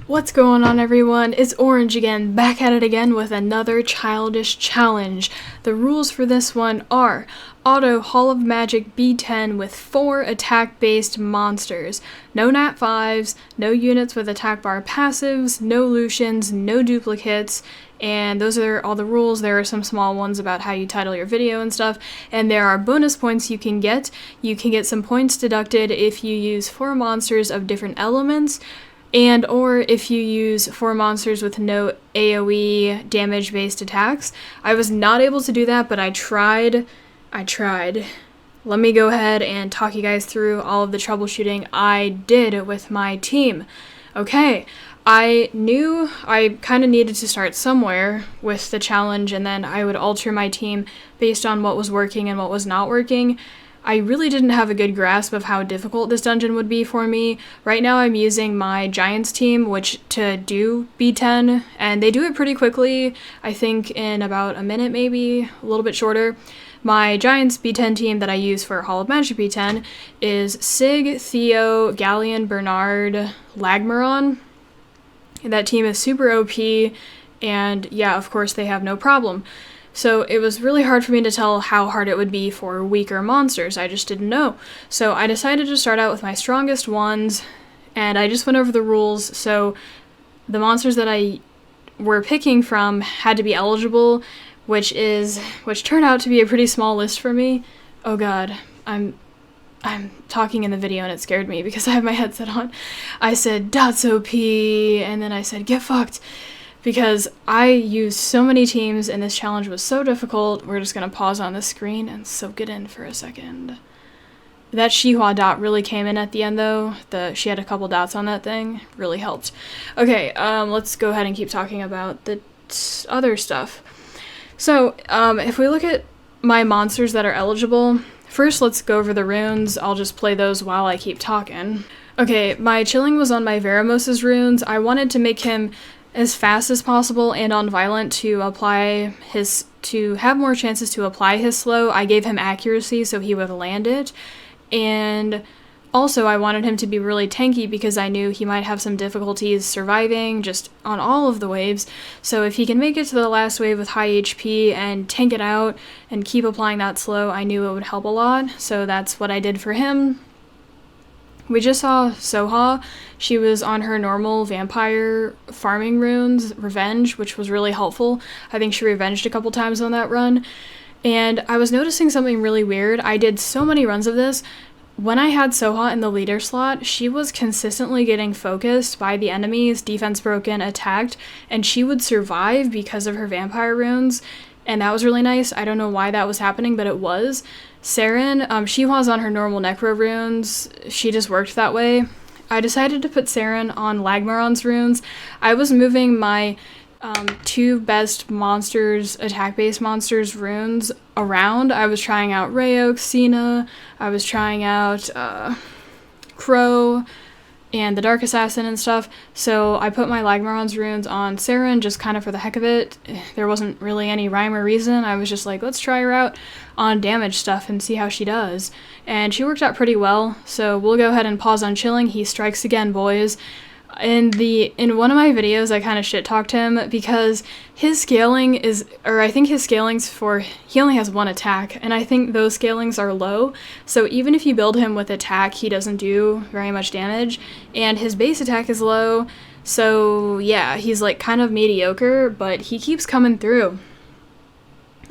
What's going on, everyone? It's Orange again, back at it again with another Childish challenge. The rules for this one are auto Hall of Magic B10 with 4 attack-based monsters. No nat 5s, no units with attack bar passives, no Lushens, no duplicates, and those are all the rules. There are some small ones about how you title your video and stuff, and there are bonus points you can get. You can get some points deducted if you use 4 monsters of different elements, and or if you use 4 monsters with no AoE damage-based attacks. I was not able to do that, but I tried. Let me go ahead and talk you guys through all of the troubleshooting I did with my team. Okay, I knew I kind of needed to start somewhere with the challenge, and then I would alter my team based on what was working and what was not working. I really didn't have a good grasp of how difficult this dungeon would be for me. Right now I'm using my Giants team, which to do B10, and they do it pretty quickly, I think in about a minute maybe, a little bit shorter. My Giants B10 team that I use for Hall of Magic B10 is Sig, Theo, Galleon, Bernard, Lagmaron. That team is super OP, and yeah, of course they have no problem. So it was really hard for me to tell how hard it would be for weaker monsters. I just didn't know. So I decided to start out with my strongest ones, and I just went over the rules. So the monsters that I were picking from had to be eligible, which turned out to be a pretty small list for me. Oh god, I'm talking in the video and it scared me because I have my headset on. I said, "That's OP," and then I said, "Get fucked." Because I used so many teams and this challenge was so difficult. We're just going to pause on the screen and soak it in for a second. That Shihua dot really came in at the end though. She had a couple dots on that thing. Really helped. Okay, let's go ahead and keep talking about the other stuff. So, if we look at my monsters that are eligible, first let's go over the runes. I'll just play those while I keep talking. Okay, my Chilling was on my Veramos's runes. I wanted to make him as fast as possible and on violent to have more chances to apply his slow. I gave him accuracy so he would land it, and also I wanted him to be really tanky because I knew he might have some difficulties surviving just on all of the waves. So if he can make it to the last wave with high HP and tank it out and keep applying that slow, I knew it would help a lot. So that's what I did for him. We just saw Soha. She was on her normal vampire farming runes, Revenge, which was really helpful. I think she revenged a couple times on that run. And I was noticing something really weird. I did so many runs of this. When I had Soha in the leader slot, she was consistently getting focused by the enemies, defense broken, attacked, and she would survive because of her vampire runes. And that was really nice. I don't know why that was happening, but it was. Saren, she was on her normal Necro runes. She just worked that way. I decided to put Saren on Lagmaron's runes. I was moving my 2 best monsters, attack-based monsters runes around. I was trying out Rayo, Xena. I was trying out Crow and the Dark Assassin and stuff, so I put my Lagmaron's runes on Saren just kind of for the heck of it. There wasn't really any rhyme or reason. I was just like, let's try her out on damage stuff and see how she does. And she worked out pretty well, so we'll go ahead and pause on Chilling. He strikes again, boys. In one of my videos, I kind of shit-talked him because his scaling is, or I think his scaling's he only has 1 attack, and I think those scalings are low, so even if you build him with attack, he doesn't do very much damage, and his base attack is low, so yeah, he's like kind of mediocre, but he keeps coming through.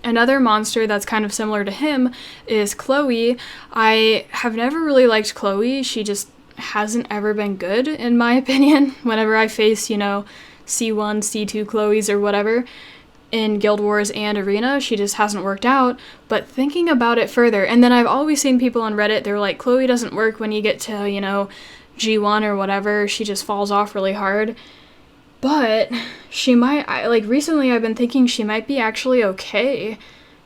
Another monster that's kind of similar to him is Chloe. I have never really liked Chloe. She just hasn't ever been good, in my opinion. Whenever I face, C1, C2 Chloes or whatever in Guild Wars and Arena, she just hasn't worked out. But thinking about it further, and then I've always seen people on Reddit, they're like, Chloe doesn't work when you get to, G1 or whatever, she just falls off really hard. But she might, recently I've been thinking she might be actually okay.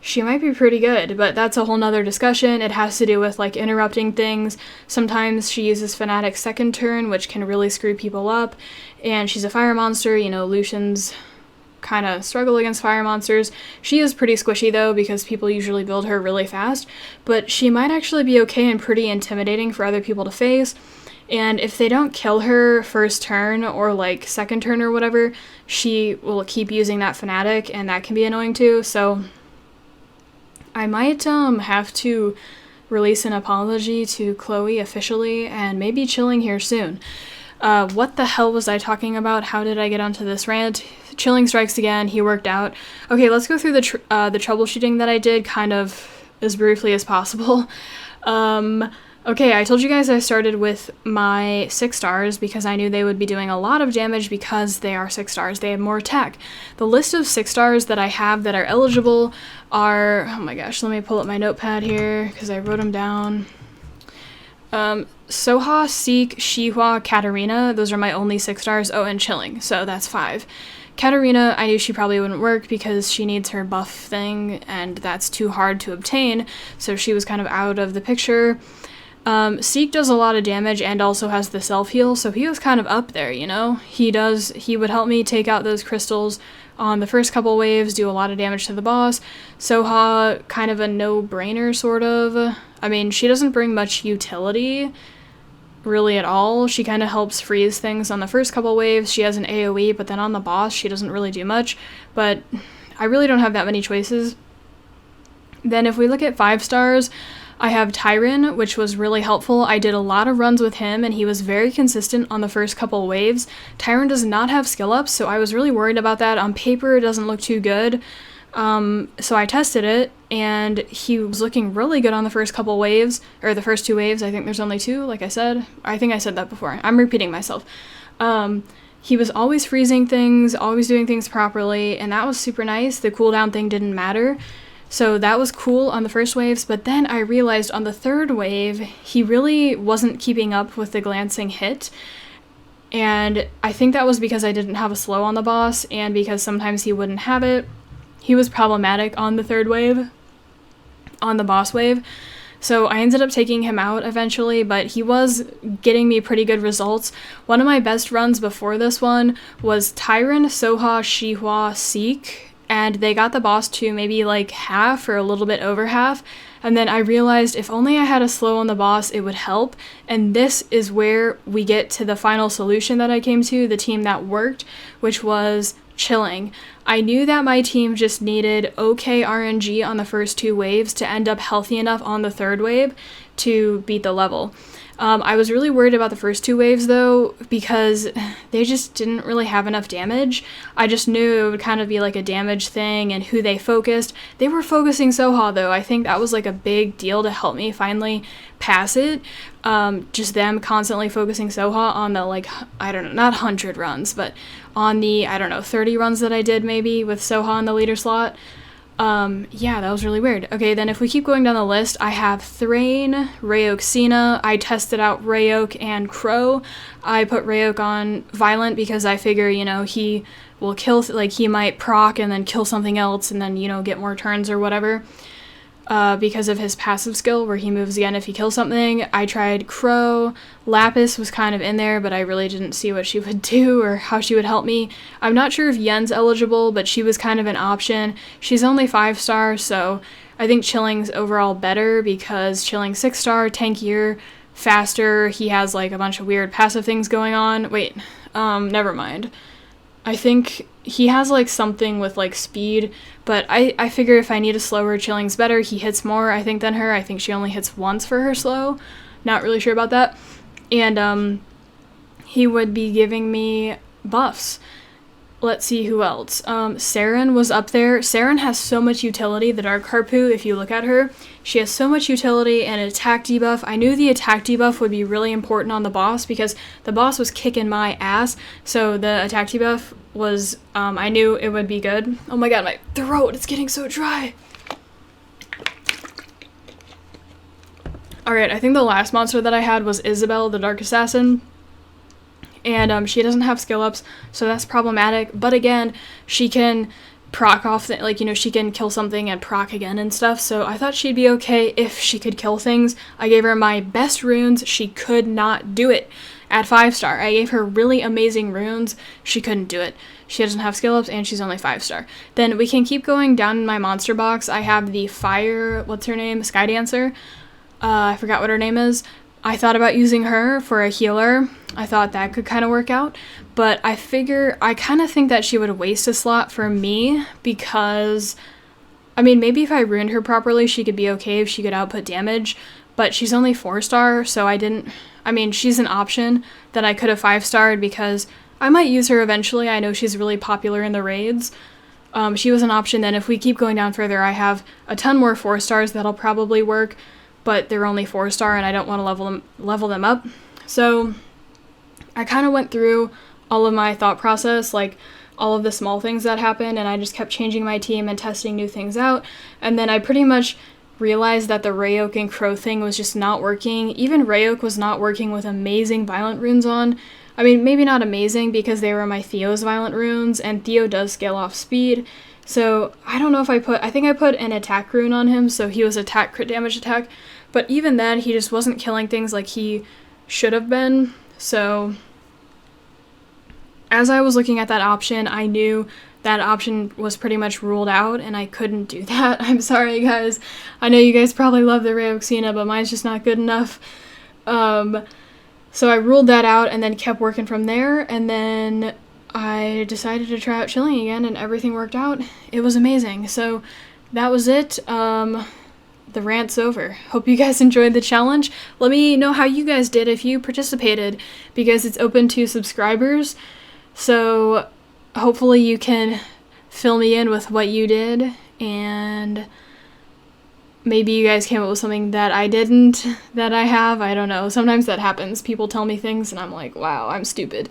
She might be pretty good, but that's a whole nother discussion. It has to do with, interrupting things. Sometimes she uses Fanatic's second turn, which can really screw people up, and she's a fire monster. Lucian's kind of struggle against fire monsters. She is pretty squishy, though, because people usually build her really fast, but she might actually be okay and pretty intimidating for other people to face. And if they don't kill her first turn or like second turn or whatever, she will keep using that fanatic, and that can be annoying too. So I might have to release an apology to Chloe officially, and maybe chilling here soon. What the hell was I talking about? How did I get onto this rant? Chilling strikes again. He worked out. Okay, let's go through the troubleshooting that I did kind of as briefly as possible. Okay, I told you guys I started with my 6 stars because I knew they would be doing a lot of damage because they are 6 stars. They have more attack. The list of 6 stars that I have that are eligible are... Oh my gosh, let me pull up my notepad here because I wrote them down. Soha, Seek, Shihua, Katarina. Those are my only 6 stars. Oh, and Chilling. So that's 5. Katarina, I knew she probably wouldn't work because she needs her buff thing, and that's too hard to obtain, so she was kind of out of the picture. Seek does a lot of damage and also has the self-heal, so he was kind of up there, you know? He would help me take out those crystals on the first couple waves, do a lot of damage to the boss. Soha, kind of a no-brainer, sort of. I mean, she doesn't bring much utility, really at all. She kind of helps freeze things on the first couple waves. She has an AoE, but then on the boss, she doesn't really do much. But I really don't have that many choices. Then if we look at 5 stars, I have Tyron, which was really helpful. I did a lot of runs with him, and he was very consistent on the first couple waves. Tyron does not have skill ups, so I was really worried about that. On paper, it doesn't look too good. So I tested it, and he was looking really good on the first couple waves, or the first 2 waves. I think there's only 2, like I said. I think I said that before. I'm repeating myself. He was always freezing things, always doing things properly, and that was super nice. The cooldown thing didn't matter. So that was cool on the first waves, but then I realized on the 3rd wave, he really wasn't keeping up with the glancing hit. And I think that was because I didn't have a slow on the boss, and because sometimes he wouldn't have it. He was problematic on the 3rd wave, on the boss wave. So I ended up taking him out eventually, but he was getting me pretty good results. One of my best runs before this one was Tyron, Soha, Shihua, Seek, and they got the boss to maybe like half or a little bit over half. And then I realized if only I had a slow on the boss, it would help. And this is where we get to the final solution that I came to, the team that worked, which was Chilling. I knew that my team just needed okay RNG on the first 2 waves to end up healthy enough on the 3rd wave to beat the level. I was really worried about the first 2 waves though, because they just didn't really have enough damage. I just knew it would kind of be like a damage thing and who they focused. They were focusing Soha though. I think that was like a big deal to help me finally pass it. Just them constantly focusing Soha on the like, I don't know, not 100 runs, but on the, I don't know, 30 runs that I did maybe with Soha in the leader slot. Yeah, that was really weird. Okay, then if we keep going down the list, I have Thrain, Rayok, Cena. I tested out Rayok and Crow. I put Rayok on Violent because I figure, you know, he will kill, like, he might proc and then kill something else and then, you know, get more turns or whatever. Because of his passive skill where he moves again if he kills something. I tried Crow. Lapis was kind of in there, but I really didn't see what she would do or how she would help me. I'm not sure if Yen's eligible, but she was kind of an option. She's only 5 stars, so I think Chilling's overall better because Chilling's 6 star, tankier, faster. He has like a bunch of weird passive things going on. Wait, never mind. I think he has like something with like speed, but I figure if I need a slower, Chilling's better. He hits more, I think, than her. I think she only hits once for her slow. Not really sure about that. And he would be giving me buffs. Let's see who else. Saren was up there. Saren has so much utility. The Dark Harpoo, if you look at her, she has so much utility and an attack debuff. I knew the attack debuff would be really important on the boss because the boss was kicking my ass. So the attack debuff was, I knew it would be good. Oh my god, my throat, it's getting so dry. Alright, I think the last monster that I had was Isabel, the Dark Assassin. And she doesn't have skill ups, so that's problematic. But again, she can proc off, like, you know, she can kill something and proc again and stuff. So I thought she'd be okay if she could kill things. I gave her my best runes. She could not do it at 5 star. I gave her really amazing runes. She couldn't do it. She doesn't have skill ups and she's only 5 star. Then we can keep going down in my monster box. I have the fire, what's her name? Sky Dancer. I forgot what her name is. I thought about using her for a healer. I thought that could kind of work out, but I kind of think that she would waste a slot for me because, I mean, maybe if I ruined her properly, she could be okay if she could output damage, but she's only 4-star, so she's an option that I could have 5-starred because I might use her eventually. I know she's really popular in the raids. She was an option. Then if we keep going down further, I have a ton more 4-stars that'll probably work, but they're only 4-star and I don't want to level them up. So I kind of went through all of my thought process, like all of the small things that happened, and I just kept changing my team and testing new things out. And then I pretty much realized that the Rayok and Crow thing was just not working. Even Rayok was not working with amazing violent runes on. I mean, maybe not amazing because they were my Theo's violent runes, and Theo does scale off speed. So I don't know if I think I put an attack rune on him, so he was attack crit damage attack. But even then, he just wasn't killing things like he should have been. So as I was looking at that option, I knew that option was pretty much ruled out, and I couldn't do that. I'm sorry, guys. I know you guys probably love the Rayok, but mine's just not good enough. So I ruled that out and then kept working from there, and then I decided to try out chilling again, and everything worked out. It was amazing. So that was it. The rant's over. Hope you guys enjoyed the challenge. Let me know how you guys did if you participated, because it's open to subscribers. So hopefully you can fill me in with what you did, and maybe you guys came up with something that I didn't, that I have. I don't know. Sometimes that happens. People tell me things and I'm like, wow, I'm stupid.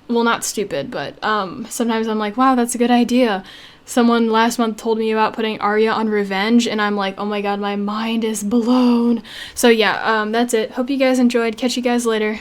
Well, not stupid, but sometimes I'm like, wow, that's a good idea. Someone last month told me about putting Arya on Revenge, and I'm like, oh my god, my mind is blown. So yeah, that's it. Hope you guys enjoyed. Catch you guys later.